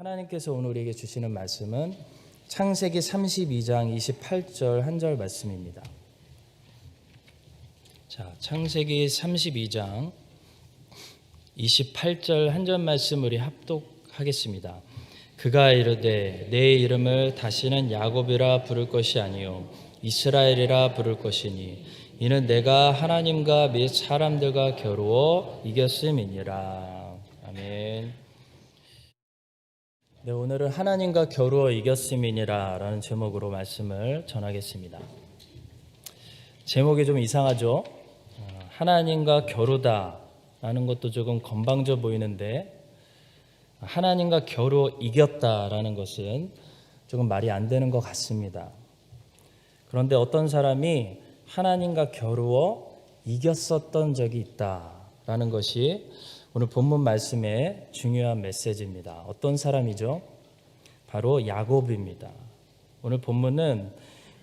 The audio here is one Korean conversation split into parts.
하나님께서 오늘 우리에게 주시는 말씀은 창세기 32장 28절 한 절 말씀입니다. 자, 창세기 32장 28절 한 절 말씀 우리 합독하겠습니다. 그가 이르되 내 이름을 다시는 야곱이라 부를 것이 아니요 이스라엘이라 부를 것이니 이는 내가 하나님과 및 사람들과 겨루어 이겼음이니라. 아멘. 네, 오늘은 하나님과 겨루어 이겼음이니라 라는 제목으로 말씀을 전하겠습니다. 제목이 좀 이상하죠? 하나님과 겨루다 라는 것도 조금 건방져 보이는데 하나님과 겨루어 이겼다라는 것은 조금 말이 안 되는 것 같습니다. 그런데 어떤 사람이 하나님과 겨루어 이겼었던 적이 있다라는 것이 오늘 본문 말씀의 중요한 메시지입니다. 어떤 사람이죠? 바로 야곱입니다. 오늘 본문은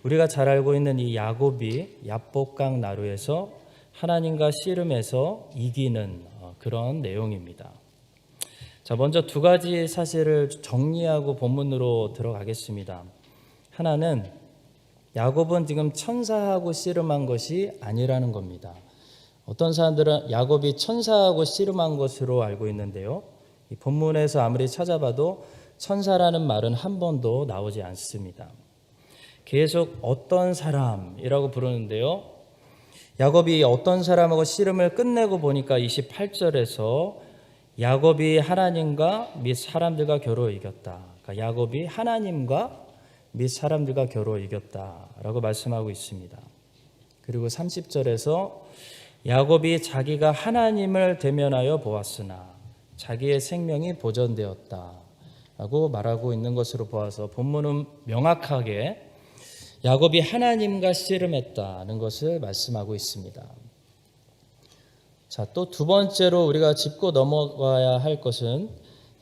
우리가 잘 알고 있는 이 야곱이 야복강 나루에서 하나님과 씨름해서 이기는 그런 내용입니다. 자, 먼저 두 가지 사실을 정리하고 본문으로 들어가겠습니다. 하나는 야곱은 지금 천사하고 씨름한 것이 아니라는 겁니다. 어떤 사람들은 야곱이 천사하고 씨름한 것으로 알고 있는데요. 이 본문에서 아무리 찾아봐도 천사라는 말은 한 번도 나오지 않습니다. 계속 어떤 사람이라고 부르는데요. 야곱이 어떤 사람하고 씨름을 끝내고 보니까 28절에서 야곱이 하나님과 및 사람들과 겨루어 이겼다. 그러니까 야곱이 하나님과 및 사람들과 겨루어 이겼다라고 말씀하고 있습니다. 그리고 30절에서 야곱이 자기가 하나님을 대면하여 보았으나 자기의 생명이 보존되었다라고 말하고 있는 것으로 보아서 본문은 명확하게 야곱이 하나님과 씨름했다는 것을 말씀하고 있습니다. 자, 또 두 번째로 우리가 짚고 넘어가야 할 것은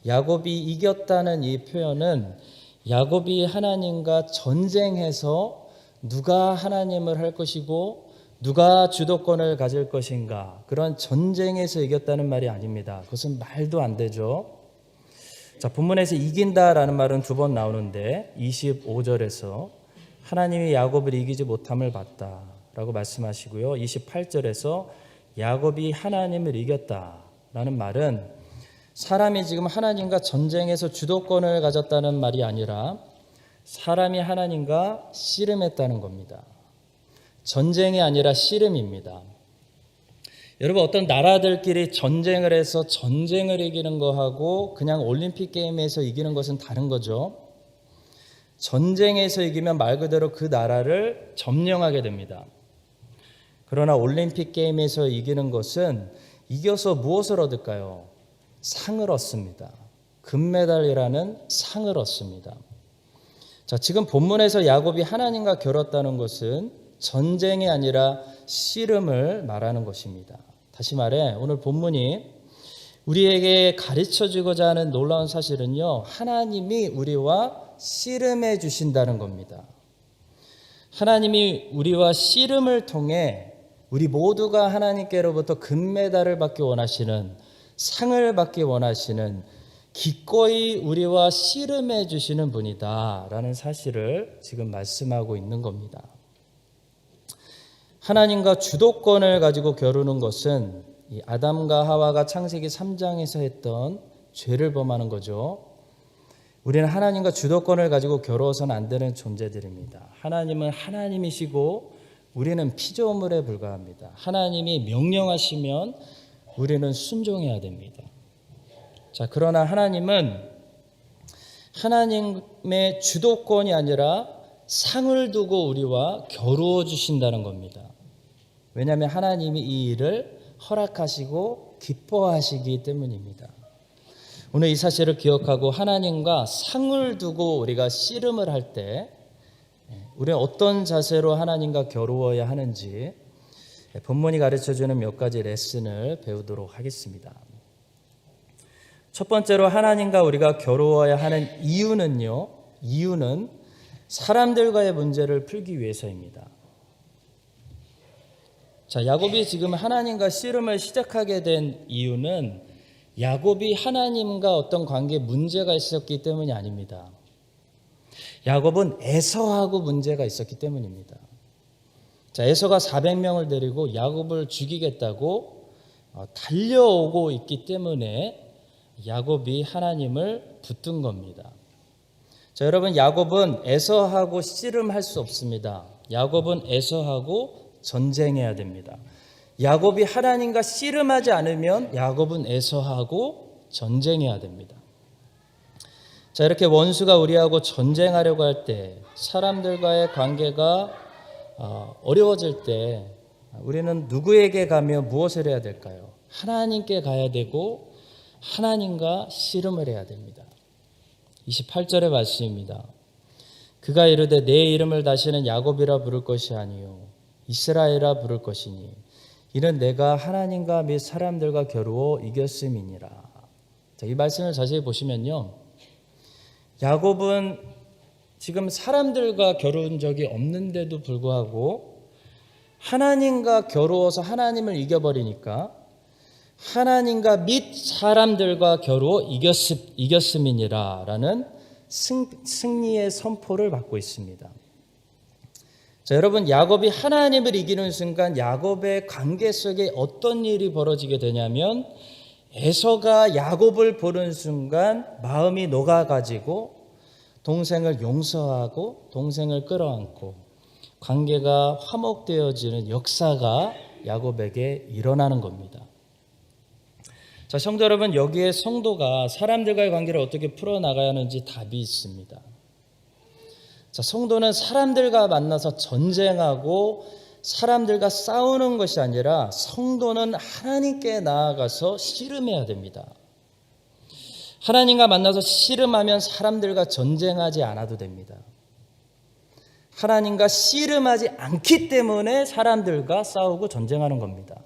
야곱이 이겼다는 이 표현은 야곱이 하나님과 전쟁해서 누가 하나님을 할 것이고 누가 주도권을 가질 것인가, 그런 전쟁에서 이겼다는 말이 아닙니다. 그것은 말도 안 되죠. 자, 본문에서 이긴다라는 말은 두 번 나오는데 25절에서 하나님이 야곱을 이기지 못함을 봤다라고 말씀하시고요. 28절에서 야곱이 하나님을 이겼다라는 말은 사람이 지금 하나님과 전쟁에서 주도권을 가졌다는 말이 아니라 사람이 하나님과 씨름했다는 겁니다. 전쟁이 아니라 씨름입니다. 여러분, 어떤 나라들끼리 전쟁을 해서 전쟁을 이기는 거하고 그냥 올림픽 게임에서 이기는 것은 다른 거죠. 전쟁에서 이기면 말 그대로 그 나라를 점령하게 됩니다. 그러나 올림픽 게임에서 이기는 것은 이겨서 무엇을 얻을까요? 상을 얻습니다. 금메달이라는 상을 얻습니다. 자, 지금 본문에서 야곱이 하나님과 겨뤘다는 것은 전쟁이 아니라 씨름을 말하는 것입니다. 다시 말해 오늘 본문이 우리에게 가르쳐주고자 하는 놀라운 사실은요, 하나님이 우리와 씨름해 주신다는 겁니다. 하나님이 우리와 씨름을 통해 우리 모두가 하나님께로부터 금메달을 받기 원하시는, 상을 받기 원하시는, 기꺼이 우리와 씨름해 주시는 분이다라는 사실을 지금 말씀하고 있는 겁니다. 하나님과 주도권을 가지고 겨루는 것은 이 아담과 하와가 창세기 3장에서 했던 죄를 범하는 거죠. 우리는 하나님과 주도권을 가지고 겨루어서는 안 되는 존재들입니다. 하나님은 하나님이시고 우리는 피조물에 불과합니다. 하나님이 명령하시면 우리는 순종해야 됩니다. 자, 그러나 하나님은 하나님의 주도권이 아니라 상을 두고 우리와 겨루어 주신다는 겁니다. 왜냐하면 하나님이 이 일을 허락하시고 기뻐하시기 때문입니다. 오늘 이 사실을 기억하고 하나님과 상을 두고 우리가 씨름을 할 때 우리는 어떤 자세로 하나님과 겨루어야 하는지 본문이 가르쳐주는 몇 가지 레슨을 배우도록 하겠습니다. 첫 번째로 하나님과 우리가 겨루어야 하는 이유는 사람들과의 문제를 풀기 위해서입니다. 자, 야곱이 지금 하나님과 씨름을 시작하게 된 이유는 야곱이 하나님과 어떤 관계에 문제가 있었기 때문이 아닙니다. 야곱은 에서하고 문제가 있었기 때문입니다. 자, 에서가 400명을 데리고 야곱을 죽이겠다고 달려오고 있기 때문에 야곱이 하나님을 붙든 겁니다. 자, 여러분, 야곱은 에서하고 씨름할 수 없습니다. 야곱은 에서하고 전쟁해야 됩니다. 야곱이 하나님과 씨름하지 않으면 야곱은 에서하고 전쟁해야 됩니다. 자, 이렇게 원수가 우리하고 전쟁하려고 할 때, 사람들과의 관계가 어려워질 때 우리는 누구에게 가며 무엇을 해야 될까요? 하나님께 가야 되고 하나님과 씨름을 해야 됩니다. 28절의 말씀입니다. 그가 이르되 내 이름을 다시는 야곱이라 부를 것이 아니요 이스라엘이라 부를 것이니 이는 내가 하나님과 및 사람들과 겨루어 이겼음이니라. 자, 이 말씀을 자세히 보시면요, 야곱은 지금 사람들과 겨룬 적이 없는데도 불구하고 하나님과 겨루어서 하나님을 이겨버리니까 하나님과 및 사람들과 겨루어 이겼음이니라 라는 승리의 선포를 받고 있습니다. 자, 여러분, 야곱이 하나님을 이기는 순간 야곱의 관계 속에 어떤 일이 벌어지게 되냐면 에서가 야곱을 보는 순간 마음이 녹아가지고 동생을 용서하고 동생을 끌어안고 관계가 화목되어지는 역사가 야곱에게 일어나는 겁니다. 자, 성도 여러분, 여기에 성도가 사람들과의 관계를 어떻게 풀어나가야 하는지 답이 있습니다. 자, 성도는 사람들과 만나서 전쟁하고 사람들과 싸우는 것이 아니라 성도는 하나님께 나아가서 씨름해야 됩니다. 하나님과 만나서 씨름하면 사람들과 전쟁하지 않아도 됩니다. 하나님과 씨름하지 않기 때문에 사람들과 싸우고 전쟁하는 겁니다.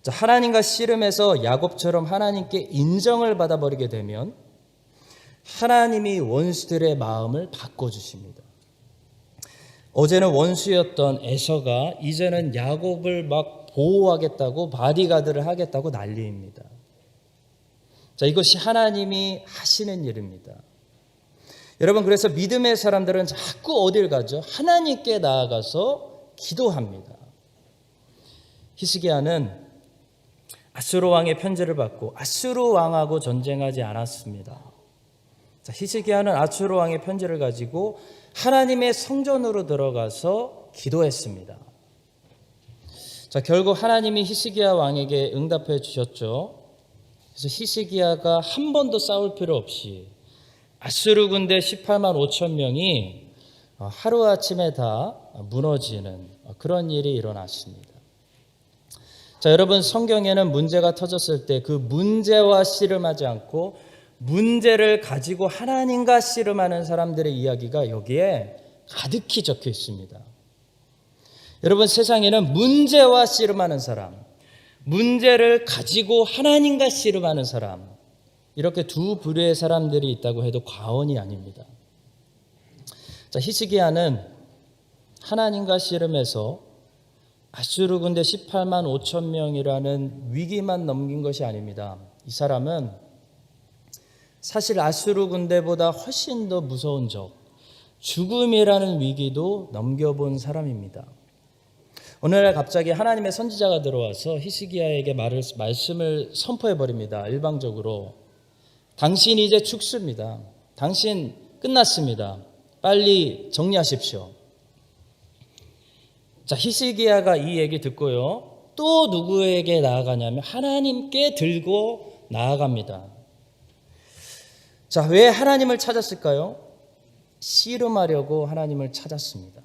자, 하나님과 씨름해서 야곱처럼 하나님께 인정을 받아버리게 되면 하나님이 원수들의 마음을 바꿔주십니다. 어제는 원수였던 에서가 이제는 야곱을 막 보호하겠다고 바디가드를 하겠다고 난리입니다. 자, 이것이 하나님이 하시는 일입니다. 여러분, 그래서 믿음의 사람들은 자꾸 어딜 가죠? 하나님께 나아가서 기도합니다. 히스기야는 아수르 왕의 편지를 받고 아수르 왕하고 전쟁하지 않았습니다. 자, 히스기야는 아수르 왕의 편지를 가지고 하나님의 성전으로 들어가서 기도했습니다. 자, 결국 하나님이 히스기야 왕에게 응답해 주셨죠. 그래서 히스기야가 한 번도 싸울 필요 없이 아수르 군대 18만 5천 명이 하루아침에 다 무너지는 그런 일이 일어났습니다. 자, 여러분, 성경에는 문제가 터졌을 때 그 문제와 씨름하지 않고 문제를 가지고 하나님과 씨름하는 사람들의 이야기가 여기에 가득히 적혀 있습니다. 여러분, 세상에는 문제와 씨름하는 사람, 문제를 가지고 하나님과 씨름하는 사람, 이렇게 두 부류의 사람들이 있다고 해도 과언이 아닙니다. 자, 히스기야는 하나님과 씨름해서 아수르 군대 18만 5천 명이라는 위기만 넘긴 것이 아닙니다. 이 사람은 사실 아수르 군대보다 훨씬 더 무서운 적, 죽음이라는 위기도 넘겨본 사람입니다. 어느 날 갑자기 하나님의 선지자가 들어와서 히스기야에게 말씀을 선포해 버립니다. 일방적으로. 당신 이제 죽습니다. 당신 끝났습니다. 빨리 정리하십시오. 자, 히스기야가 이 얘기 듣고요, 또 누구에게 나아가냐면 하나님께 들고 나아갑니다. 자, 왜 하나님을 찾았을까요? 씨름하려고 하나님을 찾았습니다.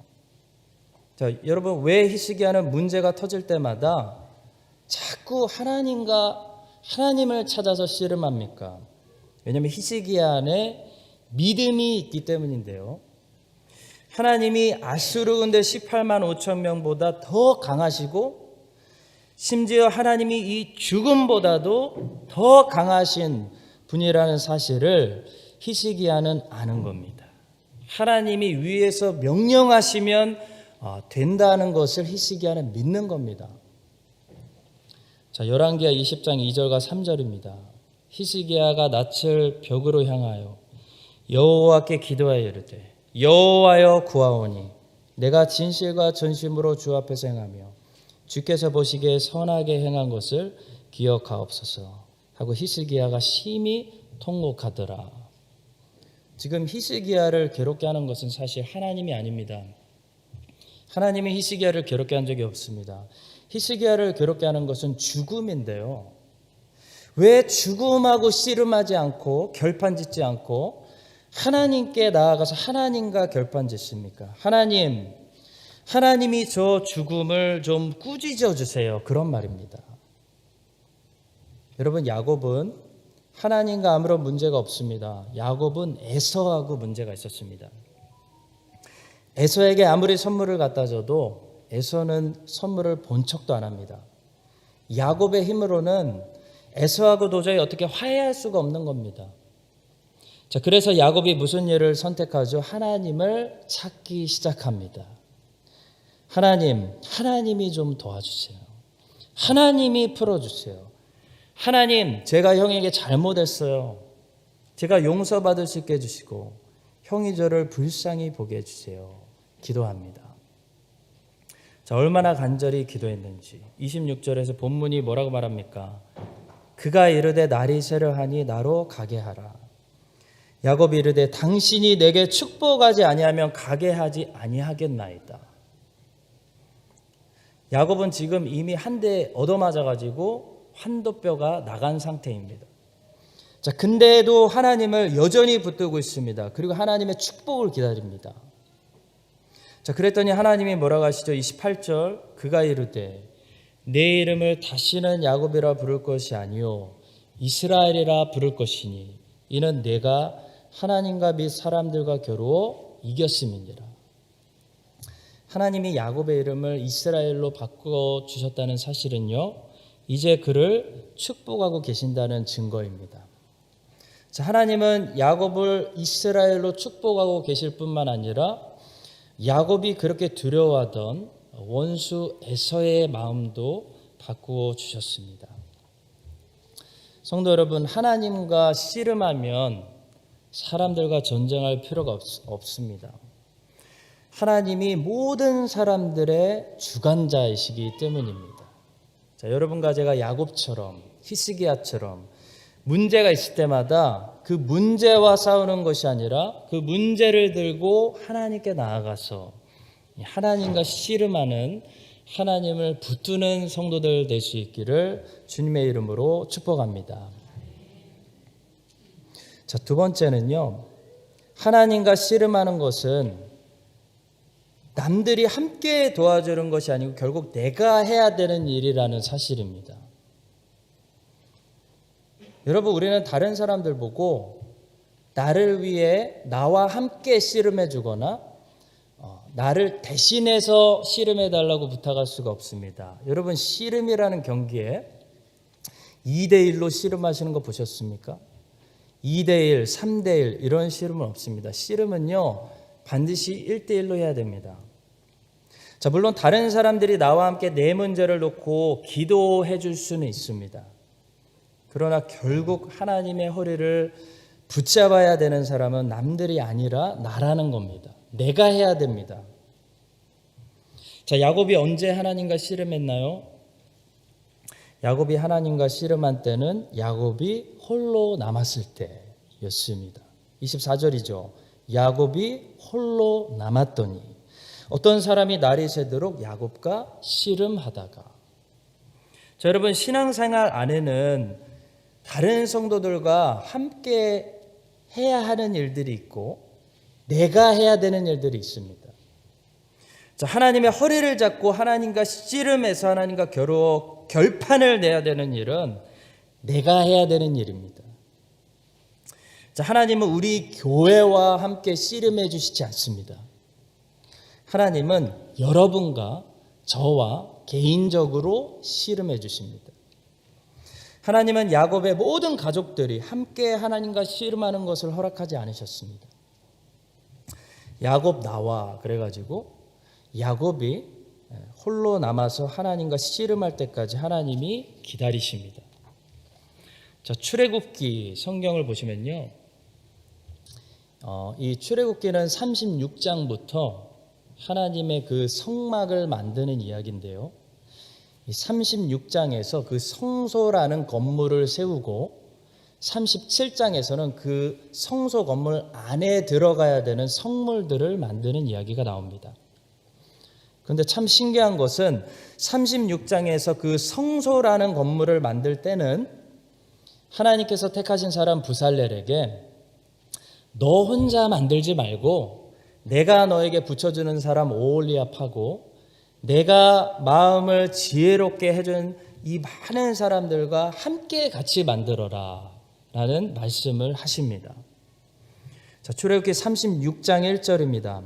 자, 여러분, 왜 히스기야는 문제가 터질 때마다 자꾸 하나님을 찾아서 씨름합니까? 왜냐하면 히스기야 안에 믿음이 있기 때문인데요. 하나님이 아수르 군대 18만 5천 명보다 더 강하시고 심지어 하나님이 이 죽음보다도 더 강하신 분이라는 사실을 히스기야는 아는 겁니다. 하나님이 위에서 명령하시면 된다는 것을 히스기야는 믿는 겁니다. 자, 열왕기하 20장 2절과 3절입니다. 히스기야가 낯을 벽으로 향하여 여호와께 기도하여 이르되 여호와여 구하오니 내가 진실과 전심으로 주 앞에서 행하며 주께서 보시기에 선하게 행한 것을 기억하옵소서 하고 히스기야가 심히 통곡하더라. 지금 히스기야를 괴롭게 하는 것은 사실 하나님이 아닙니다. 하나님이 히스기야를 괴롭게 한 적이 없습니다. 히스기야를 괴롭게 하는 것은 죽음인데요. 왜 죽음하고 씨름하지 않고 결판짓지 않고 하나님께 나아가서 하나님과 결판짓습니까? 하나님이 저 죽음을 좀 꾸짖어 주세요. 그런 말입니다. 여러분, 야곱은 하나님과 아무런 문제가 없습니다. 야곱은 에서하고 문제가 있었습니다. 에서에게 아무리 선물을 갖다 줘도 에서는 선물을 본 척도 안 합니다. 야곱의 힘으로는 에서하고 도저히 어떻게 화해할 수가 없는 겁니다. 자, 그래서 야곱이 무슨 일을 선택하죠? 하나님을 찾기 시작합니다. 하나님이 좀 도와주세요. 하나님이 풀어주세요. 하나님, 제가 형에게 잘못했어요. 제가 용서받을 수 있게 해주시고 형이 저를 불쌍히 보게 해주세요. 기도합니다. 자, 얼마나 간절히 기도했는지 26절에서 본문이 뭐라고 말합니까? 그가 이르되 날이 새려하니 나로 가게 하라. 야곱이 이르되 당신이 내게 축복하지 아니하면 가게 하지 아니하겠나이다. 야곱은 지금 이미 한 대 얻어맞아가지고 환도뼈가 나간 상태입니다. 자, 근데도 하나님을 여전히 붙들고 있습니다. 그리고 하나님의 축복을 기다립니다. 자, 그랬더니 하나님이 뭐라고 하시죠? 28절 그가 이르되 내 이름을 다시는 야곱이라 부를 것이 아니요 이스라엘이라 부를 것이니 이는 내가 하나님과 및 사람들과 겨루어 이겼음이니라. 하나님이 야곱의 이름을 이스라엘로 바꿔주셨다는 사실은요, 이제 그를 축복하고 계신다는 증거입니다. 자, 하나님은 야곱을 이스라엘로 축복하고 계실 뿐만 아니라 야곱이 그렇게 두려워하던 원수 에서의 마음도 바꾸어 주셨습니다. 성도 여러분, 하나님과 씨름하면 사람들과 전쟁할 필요가 없습니다. 하나님이 모든 사람들의 주관자이시기 때문입니다. 자, 여러분과 제가 야곱처럼 히스기야처럼 문제가 있을 때마다 그 문제와 싸우는 것이 아니라 그 문제를 들고 하나님께 나아가서 하나님과 씨름하는 하나님을 붙드는 성도들 될 수 있기를 주님의 이름으로 축복합니다. 자, 두 번째는요, 하나님과 씨름하는 것은 남들이 함께 도와주는 것이 아니고 결국 내가 해야 되는 일이라는 사실입니다. 여러분, 우리는 다른 사람들 보고 나를 위해 나와 함께 씨름해 주거나 나를 대신해서 씨름해 달라고 부탁할 수가 없습니다. 여러분, 씨름이라는 경기에 2대1로 씨름하시는 거 보셨습니까? 2대1, 3대1 이런 씨름은 없습니다. 씨름은요, 반드시 1대1로 해야 됩니다. 자, 물론 다른 사람들이 나와 함께 내 문제를 놓고 기도해 줄 수는 있습니다. 그러나 결국 하나님의 허리를 붙잡아야 되는 사람은 남들이 아니라 나라는 겁니다. 내가 해야 됩니다. 자, 야곱이 언제 하나님과 씨름했나요? 야곱이 하나님과 씨름한 때는 야곱이 홀로 남았을 때였습니다. 24절이죠. 야곱이 홀로 남았더니 어떤 사람이 날이 새도록 야곱과 씨름하다가. 자, 여러분, 신앙생활 안에는 다른 성도들과 함께 해야 하는 일들이 있고 내가 해야 되는 일들이 있습니다. 자, 하나님의 허리를 잡고 하나님과 씨름해서 하나님과 겨루어 결판을 내야 되는 일은 내가 해야 되는 일입니다. 자, 하나님은 우리 교회와 함께 씨름해 주시지 않습니다. 하나님은 여러분과 저와 개인적으로 씨름해 주십니다. 하나님은 야곱의 모든 가족들이 함께 하나님과 씨름하는 것을 허락하지 않으셨습니다. 야곱 나와 그래가지고 야곱이 홀로 남아서 하나님과 씨름할 때까지 하나님이 기다리십니다. 자, 출애굽기 성경을 보시면요. 이 출애굽기는 36장부터 하나님의 그 성막을 만드는 이야기인데요. 이 36장에서 그 성소라는 건물을 세우고 37장에서는 그 성소 건물 안에 들어가야 되는 성물들을 만드는 이야기가 나옵니다. 그런데 참 신기한 것은 36장에서 그 성소라는 건물을 만들 때는 하나님께서 택하신 사람 부살렐에게 너 혼자 만들지 말고 내가 너에게 붙여주는 사람 오홀리압하고 내가 마음을 지혜롭게 해준 이 많은 사람들과 함께 같이 만들어라 라는 말씀을 하십니다. 자, 출애굽기 36장 1절입니다.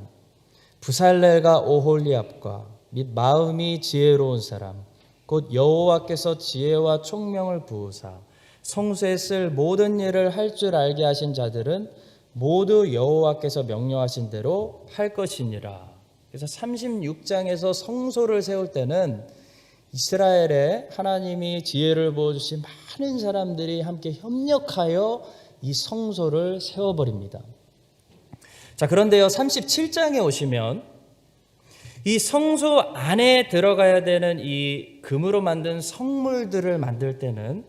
부살렐과 오홀리압과 및 마음이 지혜로운 사람 곧 여호와께서 지혜와 총명을 부으사 성소에 쓸 모든 일을 할 줄 알게 하신 자들은 모두 여호와께서 명령하신 대로 할 것이니라. 그래서 36장에서 성소를 세울 때는 이스라엘에 하나님이 지혜를 부어주신 많은 사람들이 함께 협력하여 이 성소를 세워버립니다. 자, 그런데요, 37장에 오시면 이 성소 안에 들어가야 되는 이 금으로 만든 성물들을 만들 때는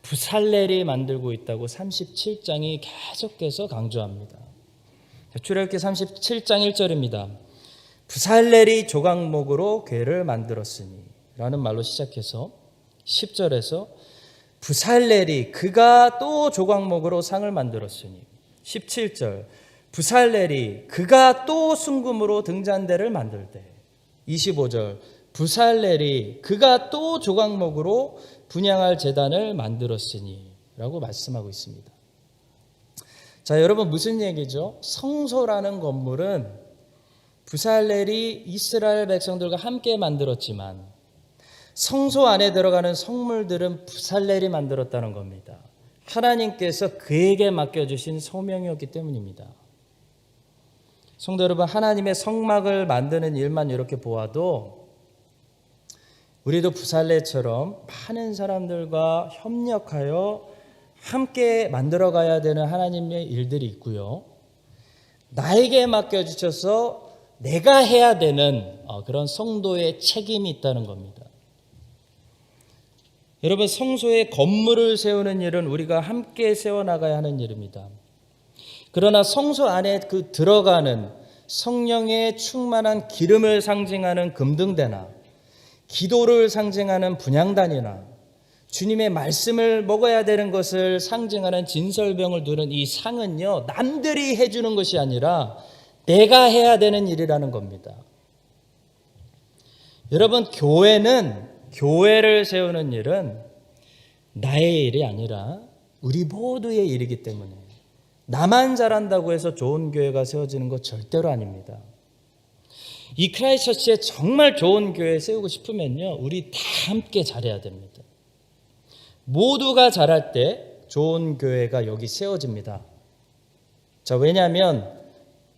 부살렐이 만들고 있다고 37장이 계속해서 강조합니다. 출애굽기 37장 1절입니다. 부살렐이 조각목으로 궤를 만들었으니 라는 말로 시작해서 10절에서 부살렐이 그가 또 조각목으로 상을 만들었으니 17절 부살렐이 그가 또 순금으로 등잔대를 만들 때 25절 부살렐이 그가 또 조각목으로 분향할 제단을 만들었으니 라고 말씀하고 있습니다. 자, 여러분 무슨 얘기죠? 성소라는 건물은 부살렐이 이스라엘 백성들과 함께 만들었지만 성소 안에 들어가는 성물들은 부살렐이 만들었다는 겁니다. 하나님께서 그에게 맡겨주신 소명이었기 때문입니다. 성도 여러분, 하나님의 성막을 만드는 일만 이렇게 보아도 우리도 부살렐처럼 많은 사람들과 협력하여 함께 만들어가야 되는 하나님의 일들이 있고요. 나에게 맡겨주셔서 내가 해야 되는 그런 성도의 책임이 있다는 겁니다. 여러분, 성소에 건물을 세우는 일은 우리가 함께 세워나가야 하는 일입니다. 그러나 성소 안에 그 들어가는 성령의 충만한 기름을 상징하는 금등대나 기도를 상징하는 분향단이나 주님의 말씀을 먹어야 되는 것을 상징하는 진설병을 두는 이 상은요, 남들이 해주는 것이 아니라 내가 해야 되는 일이라는 겁니다. 여러분, 교회를 세우는 일은 나의 일이 아니라 우리 모두의 일이기 때문에 나만 잘한다고 해서 좋은 교회가 세워지는 것 절대로 아닙니다. 이 크라이스처치에 정말 좋은 교회 세우고 싶으면요, 우리 다 함께 잘해야 됩니다. 모두가 잘할 때 좋은 교회가 여기 세워집니다. 자, 왜냐하면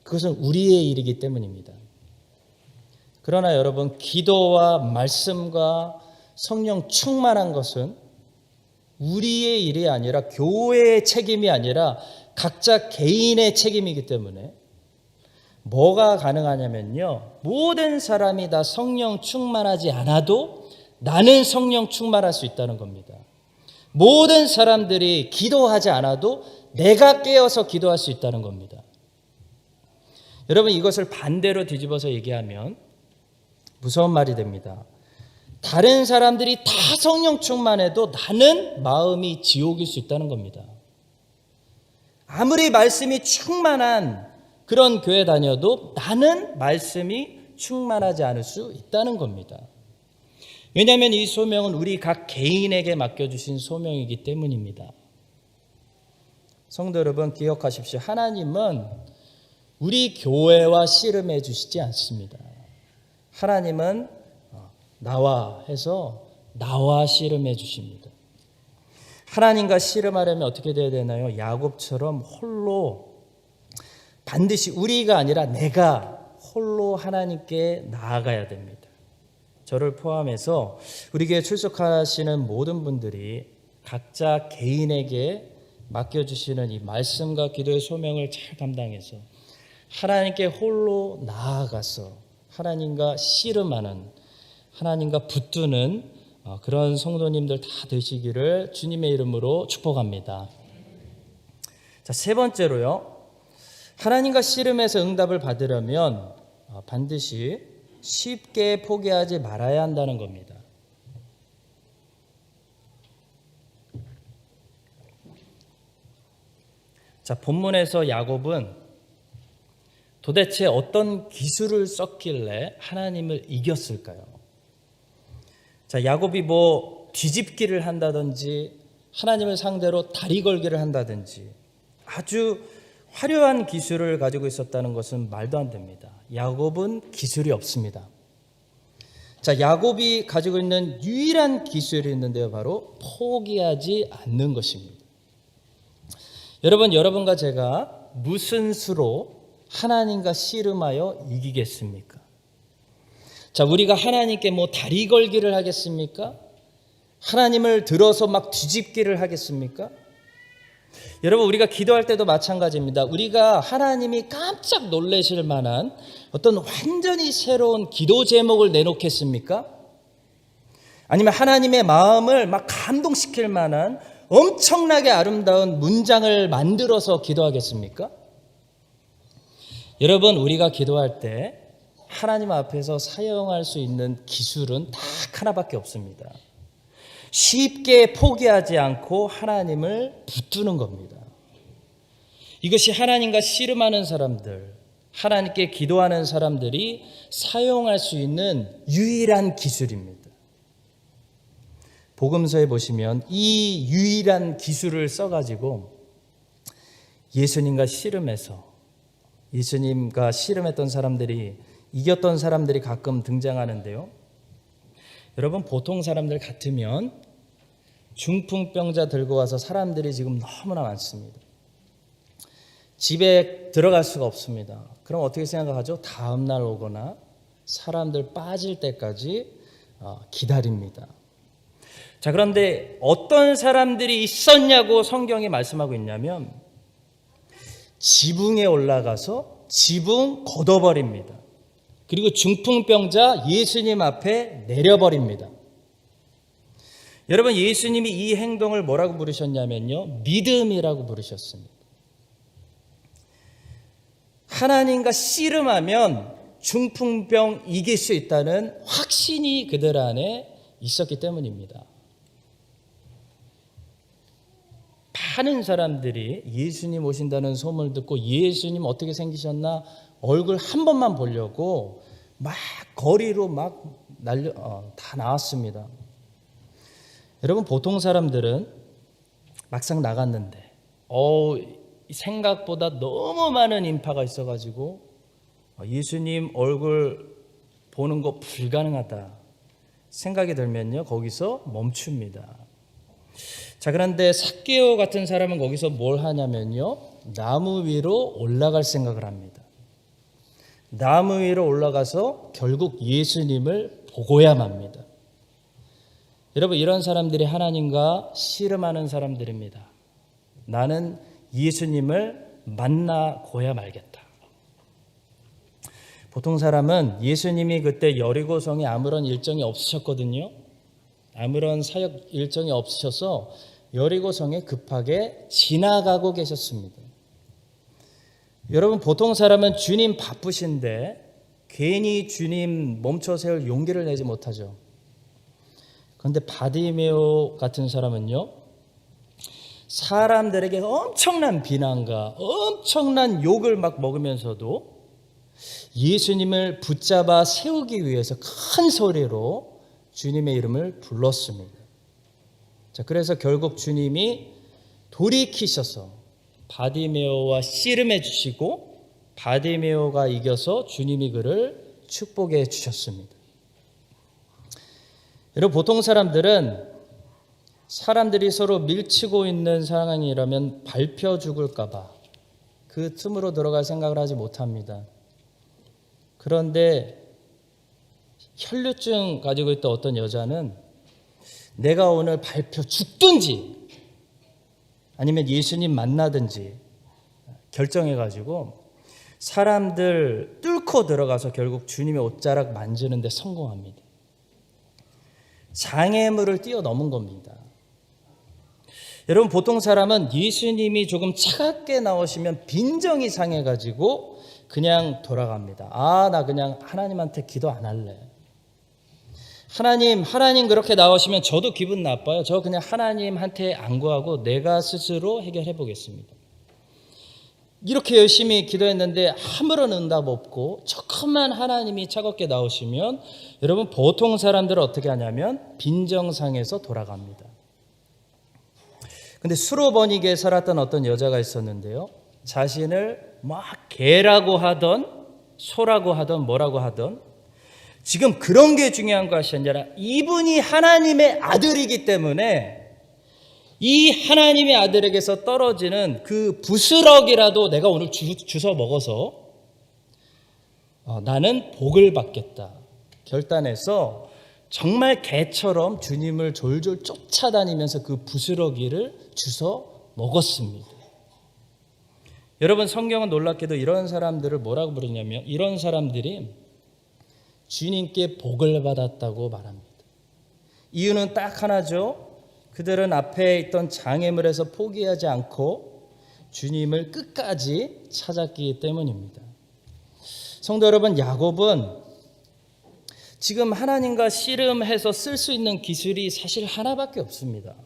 그것은 우리의 일이기 때문입니다. 그러나 여러분, 기도와 말씀과 성령 충만한 것은 우리의 일이 아니라 교회의 책임이 아니라 각자 개인의 책임이기 때문에 뭐가 가능하냐면요, 모든 사람이 다 성령 충만하지 않아도 나는 성령 충만할 수 있다는 겁니다. 모든 사람들이 기도하지 않아도 내가 깨어서 기도할 수 있다는 겁니다. 여러분, 이것을 반대로 뒤집어서 얘기하면 무서운 말이 됩니다. 다른 사람들이 다 성령 충만해도 나는 마음이 지옥일 수 있다는 겁니다. 아무리 말씀이 충만한 그런 교회 다녀도 나는 말씀이 충만하지 않을 수 있다는 겁니다. 왜냐하면 이 소명은 우리 각 개인에게 맡겨주신 소명이기 때문입니다. 성도 여러분, 기억하십시오. 하나님은 우리 교회와 씨름해 주시지 않습니다. 하나님은 나와 해서 나와 씨름해 주십니다. 하나님과 씨름하려면 어떻게 돼야 되나요? 야곱처럼 홀로, 반드시 우리가 아니라 내가 홀로 하나님께 나아가야 됩니다. 저를 포함해서 우리 교회 출석하시는 모든 분들이 각자 개인에게 맡겨주시는 이 말씀과 기도의 소명을 잘 감당해서 하나님께 홀로 나아가서 하나님과 씨름하는, 하나님과 붙드는 그런 성도님들 다 되시기를 주님의 이름으로 축복합니다. 자, 세 번째로요. 하나님과 씨름해서 응답을 받으려면 반드시 쉽게 포기하지 말아야 한다는 겁니다. 자, 본문에서 야곱은 도대체 어떤 기술을 썼길래 하나님을 이겼을까요? 자, 야곱이 뭐 뒤집기를 한다든지 하나님을 상대로 다리 걸기를 한다든지 아주 화려한 기술을 가지고 있었다는 것은 말도 안 됩니다. 야곱은 기술이 없습니다. 자, 야곱이 가지고 있는 유일한 기술이 있는데요. 바로 포기하지 않는 것입니다. 여러분, 여러분과 제가 무슨 수로 하나님과 씨름하여 이기겠습니까? 자, 우리가 하나님께 뭐 다리 걸기를 하겠습니까? 하나님을 들어서 막 뒤집기를 하겠습니까? 여러분, 우리가 기도할 때도 마찬가지입니다. 우리가 하나님이 깜짝 놀라실 만한 어떤 완전히 새로운 기도 제목을 내놓겠습니까? 아니면 하나님의 마음을 막 감동시킬 만한 엄청나게 아름다운 문장을 만들어서 기도하겠습니까? 여러분, 우리가 기도할 때 하나님 앞에서 사용할 수 있는 기술은 딱 하나밖에 없습니다. 쉽게 포기하지 않고 하나님을 붙드는 겁니다. 이것이 하나님과 씨름하는 사람들, 하나님께 기도하는 사람들이 사용할 수 있는 유일한 기술입니다. 복음서에 보시면 이 유일한 기술을 써가지고 예수님과 씨름했던 사람들이, 이겼던 사람들이 가끔 등장하는데요. 여러분, 보통 사람들 같으면 중풍병자 들고 와서 사람들이 지금 너무나 많습니다. 집에 들어갈 수가 없습니다. 그럼 어떻게 생각하죠? 다음 날 오거나 사람들 빠질 때까지 기다립니다. 자, 그런데 어떤 사람들이 있었냐고 성경이 말씀하고 있냐면 지붕에 올라가서 지붕 걷어버립니다. 그리고 중풍병자 예수님 앞에 내려버립니다. 여러분, 예수님이 이 행동을 뭐라고 부르셨냐면요, 믿음이라고 부르셨습니다. 하나님과 씨름하면 중풍병 이길 수 있다는 확신이 그들 안에 있었기 때문입니다. 많은 사람들이 예수님 오신다는 소문을 듣고 예수님 어떻게 생기셨나 얼굴 한 번만 보려고 막 거리로 막 다 나왔습니다. 여러분, 보통 사람들은 막상 나갔는데 생각보다 너무 많은 인파가 있어가지고 예수님 얼굴 보는 거 불가능하다 생각이 들면요, 거기서 멈춥니다. 자, 그런데 삭개오 같은 사람은 거기서 뭘 하냐면요, 나무 위로 올라갈 생각을 합니다. 나무 위로 올라가서 결국 예수님을 보고야 맙니다. 여러분, 이런 사람들이 하나님과 씨름하는 사람들입니다. 나는 예수님을 만나고야 말겠다. 보통 사람은 예수님이 그때 여리고성에 아무런 일정이 없으셨거든요. 아무런 사역 일정이 없으셔서 여리고성에 급하게 지나가고 계셨습니다. 여러분, 보통 사람은 주님 바쁘신데 괜히 주님 멈춰 세울 용기를 내지 못하죠. 그런데 바디메오 같은 사람은요, 사람들에게 엄청난 비난과 엄청난 욕을 막 먹으면서도 예수님을 붙잡아 세우기 위해서 큰 소리로 주님의 이름을 불렀습니다. 자, 그래서 결국 주님이 돌이키셔서 바디메오와 씨름해 주시고 바디메오가 이겨서 주님이 그를 축복해 주셨습니다. 여러분, 보통 사람들은 사람들이 서로 밀치고 있는 상황이라면 밟혀 죽을까 봐 그 틈으로 들어갈 생각을 하지 못합니다. 그런데 혈류증 가지고 있던 어떤 여자는 내가 오늘 발표 죽든지 아니면 예수님 만나든지 결정해가지고 사람들 뚫고 들어가서 결국 주님의 옷자락 만지는 데 성공합니다. 장애물을 뛰어넘은 겁니다. 여러분, 보통 사람은 예수님이 조금 차갑게 나오시면 빈정이 상해가지고 그냥 돌아갑니다. 나 그냥 하나님한테 기도 안 할래. 하나님 그렇게 나오시면 저도 기분 나빠요. 저 그냥 하나님한테 안 구하고 내가 스스로 해결해 보겠습니다. 이렇게 열심히 기도했는데 아무런 응답 없고 조금만 하나님이 차갑게 나오시면 여러분, 보통 사람들은 어떻게 하냐면 빈정상해서 돌아갑니다. 근데 수로 번이게 살았던 어떤 여자가 있었는데요. 자신을 막 개라고 하던 소라고 하던 뭐라고 하던, 지금 그런 게 중요한 것이 아니라 이분이 하나님의 아들이기 때문에 이 하나님의 아들에게서 떨어지는 그 부스럭이라도 내가 오늘 주워 먹어서 나는 복을 받겠다 결단해서 정말 개처럼 주님을 졸졸 쫓아다니면서 그 부스러기를 주워 먹었습니다. 여러분, 성경은 놀랍게도 이런 사람들을 뭐라고 부르냐면, 이런 사람들이 주님께 복을 받았다고 말합니다. 이유는 딱 하나죠. 그들은 앞에 있던 장애물에서 포기하지 않고 주님을 끝까지 찾았기 때문입니다. 성도 여러분, 야곱은 지금 하나님과 씨름해서 쓸 수 있는 기술이 사실 하나밖에 없습니다.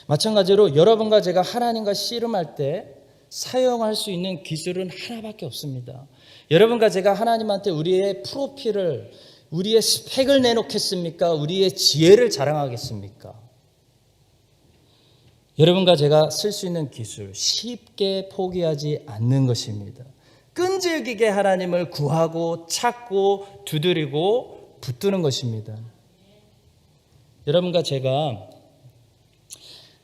마찬가지로 여러분과 제가 하나님과 씨름할 때 사용할 수 있는 기술은 하나밖에 없습니다. 여러분과 제가 하나님한테 우리의 프로필을, 우리의 스펙을 내놓겠습니까? 우리의 지혜를 자랑하겠습니까? 여러분과 제가 쓸 수 있는 기술, 쉽게 포기하지 않는 것입니다. 끈질기게 하나님을 구하고 찾고 두드리고 붙드는 것입니다. 여러분과 제가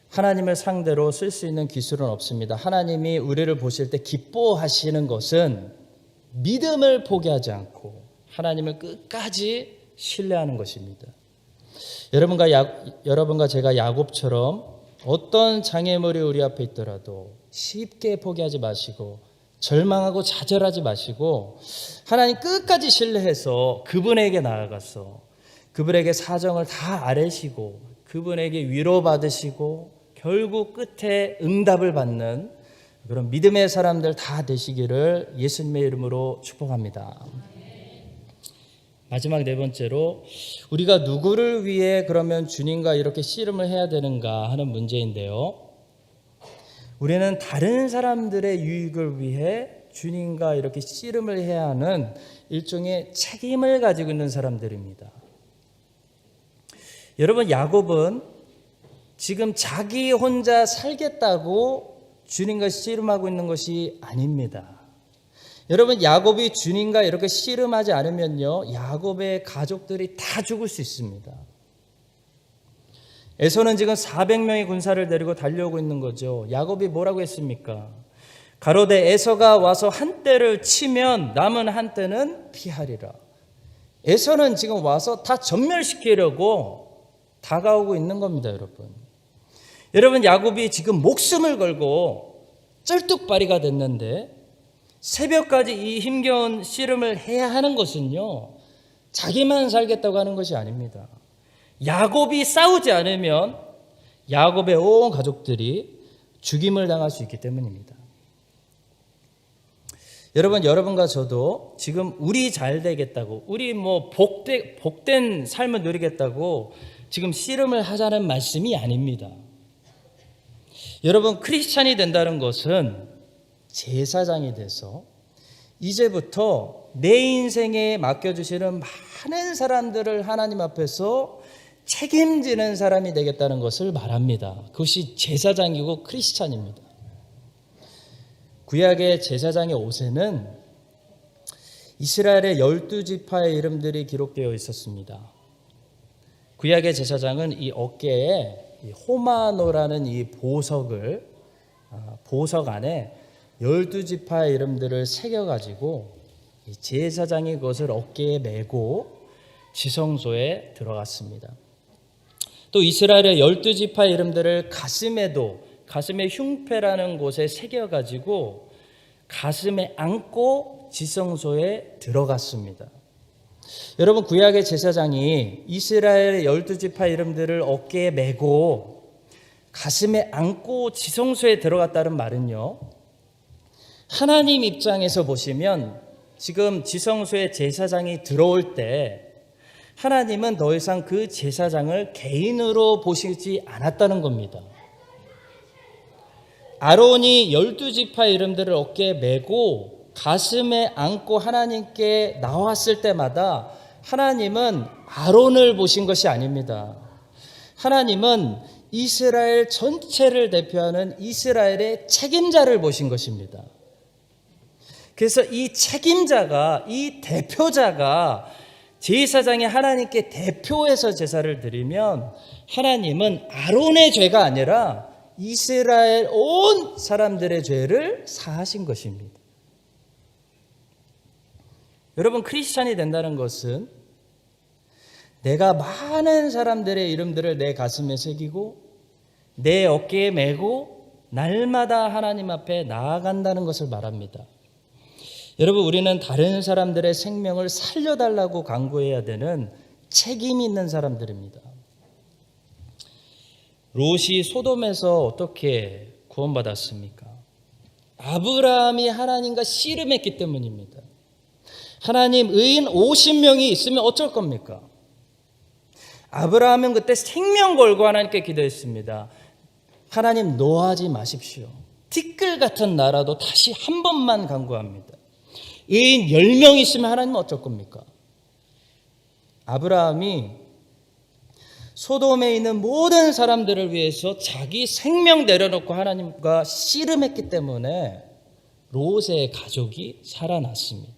하나님을 상대로 쓸 수 있는 기술은 없습니다. 하나님이 우리를 보실 때 기뻐하시는 것은 믿음을 포기하지 않고 하나님을 끝까지 신뢰하는 것입니다. 여러분과 제가 야곱처럼 어떤 장애물이 우리 앞에 있더라도 쉽게 포기하지 마시고 절망하고 좌절하지 마시고 하나님 끝까지 신뢰해서 그분에게 나아가서 그분에게 사정을 다 아뢰시고 그분에게 위로받으시고 결국 끝에 응답을 받는 그런 믿음의 사람들 다 되시기를 예수님의 이름으로 축복합니다. 마지막 네 번째로, 우리가 누구를 위해 그러면 주님과 이렇게 씨름을 해야 되는가 하는 문제인데요. 우리는 다른 사람들의 유익을 위해 주님과 이렇게 씨름을 해야 하는 일종의 책임을 가지고 있는 사람들입니다. 여러분, 야곱은 지금 자기 혼자 살겠다고 주님과 씨름하고 있는 것이 아닙니다. 여러분, 야곱이 주님과 이렇게 씨름하지 않으면요, 야곱의 가족들이 다 죽을 수 있습니다. 에서는 지금 400명의 군사를 데리고 달려오고 있는 거죠. 야곱이 뭐라고 했습니까? 가로되 에서가 와서 한 떼를 치면 남은 한 떼는 피하리라. 에서는 지금 와서 다 전멸시키려고 다가오고 있는 겁니다, 여러분. 여러분, 야곱이 지금 목숨을 걸고 쩔뚝발이가 됐는데 새벽까지 이 힘겨운 씨름을 해야 하는 것은요, 자기만 살겠다고 하는 것이 아닙니다. 야곱이 싸우지 않으면 야곱의 온 가족들이 죽임을 당할 수 있기 때문입니다. 여러분과 저도 지금 우리 잘 되겠다고, 우리 복된 삶을 누리겠다고 지금 씨름을 하자는 말씀이 아닙니다. 여러분, 크리스찬이 된다는 것은 제사장이 돼서 이제부터 내 인생에 맡겨주시는 많은 사람들을 하나님 앞에서 책임지는 사람이 되겠다는 것을 말합니다. 그것이 제사장이고 크리스찬입니다. 구약의 제사장의 옷에는 이스라엘의 12지파의 이름들이 기록되어 있었습니다. 구약의 제사장은 이 어깨에 호마노라는 이 보석 안에 12지파의 이름들을 새겨가지고 제사장이 그것을 어깨에 메고 지성소에 들어갔습니다. 또 이스라엘의 12지파 이름들을 가슴에 흉패라는 곳에 새겨가지고 가슴에 안고 지성소에 들어갔습니다. 여러분, 구약의 제사장이 이스라엘의 12지파 이름들을 어깨에 메고 가슴에 안고 지성소에 들어갔다는 말은요, 하나님 입장에서 보시면 지금 지성소에 제사장이 들어올 때 하나님은 더 이상 그 제사장을 개인으로 보시지 않았다는 겁니다. 아론이 12지파 이름들을 어깨에 메고 가슴에 안고 하나님께 나왔을 때마다 하나님은 아론을 보신 것이 아닙니다. 하나님은 이스라엘 전체를 대표하는 이스라엘의 책임자를 보신 것입니다. 그래서 이 책임자가, 이 대표자가 제사장이 하나님께 대표해서 제사를 드리면 하나님은 아론의 죄가 아니라 이스라엘 온 사람들의 죄를 사하신 것입니다. 여러분, 크리스찬이 된다는 것은 내가 많은 사람들의 이름들을 내 가슴에 새기고 내 어깨에 메고 날마다 하나님 앞에 나아간다는 것을 말합니다. 여러분, 우리는 다른 사람들의 생명을 살려달라고 간구해야 되는 책임이 있는 사람들입니다. 롯이 소돔에서 어떻게 구원받았습니까? 아브라함이 하나님과 씨름했기 때문입니다. 하나님, 의인 50명이 있으면 어쩔 겁니까? 아브라함은 그때 생명 걸고 하나님께 기도했습니다. 하나님, 노하지 마십시오. 티끌 같은 나라도 다시 한 번만 간구합니다. 의인 10명 있으면 하나님은 어쩔 겁니까? 아브라함이 소돔에 있는 모든 사람들을 위해서 자기 생명 내려놓고 하나님과 씨름했기 때문에 롯의 가족이 살아났습니다.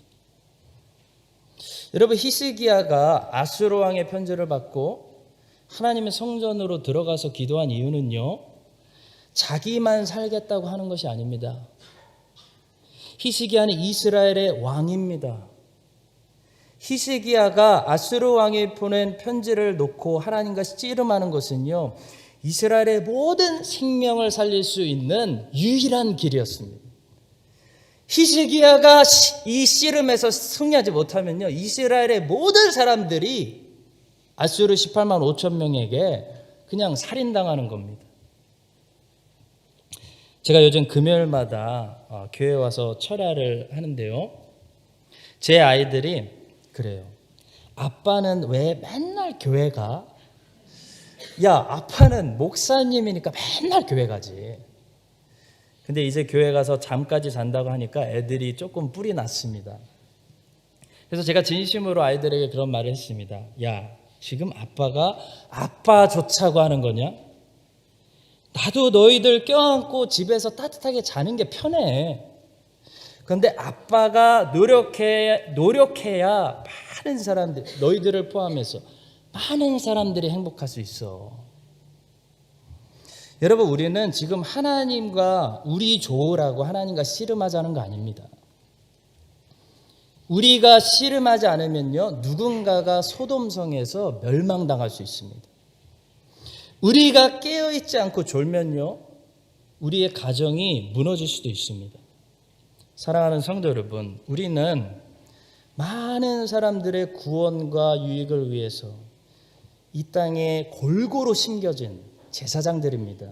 여러분, 히스기야가 아수르 왕의 편지를 받고 하나님의 성전으로 들어가서 기도한 이유는요, 자기만 살겠다고 하는 것이 아닙니다. 히스기야는 이스라엘의 왕입니다. 히스기야가 아수르 왕이 보낸 편지를 놓고 하나님과 씨름하는 것은요, 이스라엘의 모든 생명을 살릴 수 있는 유일한 길이었습니다. 히스기야가 이 씨름에서 승리하지 못하면요, 이스라엘의 모든 사람들이 아수르 18만 5천 명에게 그냥 살인당하는 겁니다. 제가 요즘 금요일마다 교회 와서 철야를 하는데요, 제 아이들이 그래요. 아빠는 왜 맨날 교회 가? 야, 아빠는 목사님이니까 맨날 교회 가지. 근데 이제 교회 가서 잠까지 잔다고 하니까 애들이 조금 뿔이 났습니다. 그래서 제가 진심으로 아이들에게 그런 말을 했습니다. 야, 지금 아빠가 아빠 좋자고 하는 거냐? 나도 너희들 껴안고 집에서 따뜻하게 자는 게 편해. 그런데 아빠가 노력해야 많은 사람들, 너희들을 포함해서 많은 사람들이 행복할 수 있어. 여러분, 우리는 지금 하나님과 우리 좋으라고 하나님과 씨름하자는 거 아닙니다. 우리가 씨름하지 않으면요, 누군가가 소돔성에서 멸망당할 수 있습니다. 우리가 깨어있지 않고 졸면요, 우리의 가정이 무너질 수도 있습니다. 사랑하는 성도 여러분, 우리는 많은 사람들의 구원과 유익을 위해서 이 땅에 골고루 심겨진 제사장들입니다.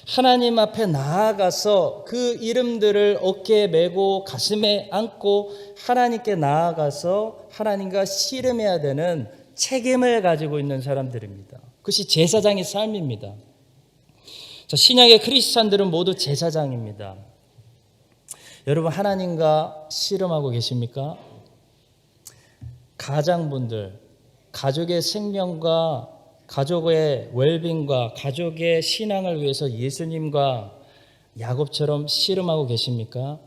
하나님 앞에 나아가서 그 이름들을 어깨에 메고 가슴에 안고 하나님께 나아가서 하나님과 씨름해야 되는 책임을 가지고 있는 사람들입니다. 그것이 제사장의 삶입니다. 자, 신약의 크리스찬들은 모두 제사장입니다. 여러분, 하나님과 씨름하고 계십니까? 가장분들, 가족의 생명과 가족의 웰빙과 가족의 신앙을 위해서 예수님과 야곱처럼 씨름하고 계십니까?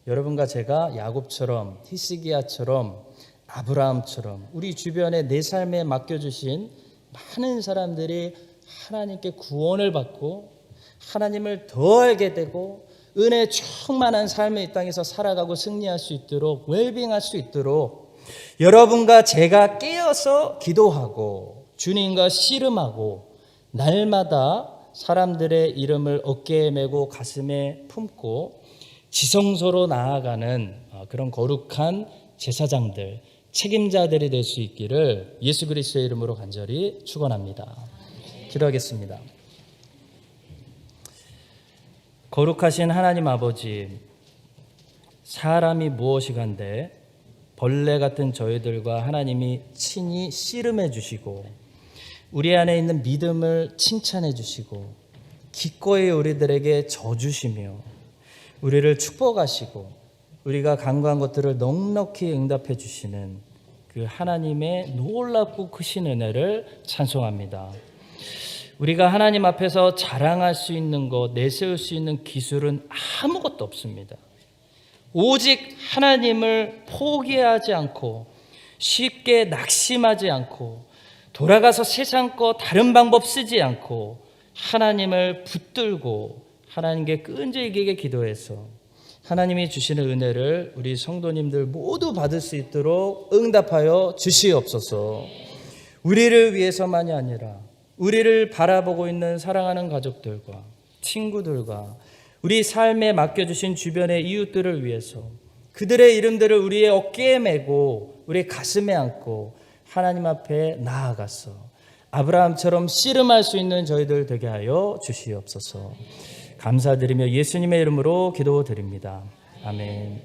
여러분과 제가 야곱처럼, 히스기야처럼, 아브라함처럼 우리 주변에 내 삶에 맡겨주신 많은 사람들이 하나님께 구원을 받고 하나님을 더 알게 되고 은혜 충만한 삶의 이 땅에서 살아가고 승리할 수 있도록, 웰빙할 수 있도록 여러분과 제가 깨어서 기도하고 주님과 씨름하고 날마다 사람들의 이름을 어깨에 메고 가슴에 품고 지성소로 나아가는 그런 거룩한 제사장들, 책임자들이 될 수 있기를 예수 그리스도의 이름으로 간절히 축원합니다. 기도하겠습니다. 거룩하신 하나님 아버지, 사람이 무엇이간데 벌레 같은 저희들과 하나님이 친히 씨름해 주시고 우리 안에 있는 믿음을 칭찬해 주시고 기꺼이 우리들에게 져주시며 우리를 축복하시고 우리가 간구한 것들을 넉넉히 응답해 주시는 그 하나님의 놀랍고 크신 은혜를 찬송합니다. 우리가 하나님 앞에서 자랑할 수 있는 것, 내세울 수 있는 기술은 아무것도 없습니다. 오직 하나님을 포기하지 않고 쉽게 낙심하지 않고 돌아가서 세상 거 다른 방법 쓰지 않고 하나님을 붙들고 하나님께 끈질기게 기도해서 하나님이 주시는 은혜를 우리 성도님들 모두 받을 수 있도록 응답하여 주시옵소서. 우리를 위해서만이 아니라 우리를 바라보고 있는 사랑하는 가족들과 친구들과 우리 삶에 맡겨주신 주변의 이웃들을 위해서 그들의 이름들을 우리의 어깨에 메고 우리 가슴에 안고 하나님 앞에 나아가서 아브라함처럼 씨름할 수 있는 저희들 되게 하여 주시옵소서. 감사드리며 예수님의 이름으로 기도드립니다. 아멘.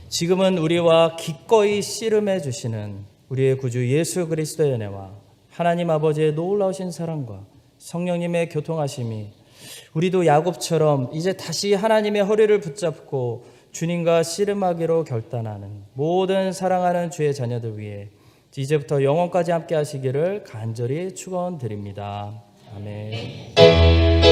지금은 우리와 기꺼이 씨름해 주시는 우리의 구주 예수 그리스도의 은혜와 하나님 아버지의 놀라우신 사랑과 성령님의 교통하심이 우리도 야곱처럼 이제 다시 하나님의 허리를 붙잡고 주님과 씨름하기로 결단하는 모든 사랑하는 주의 자녀들 위해 이제부터 영원까지 함께 하시기를 간절히 축원드립니다. 아멘.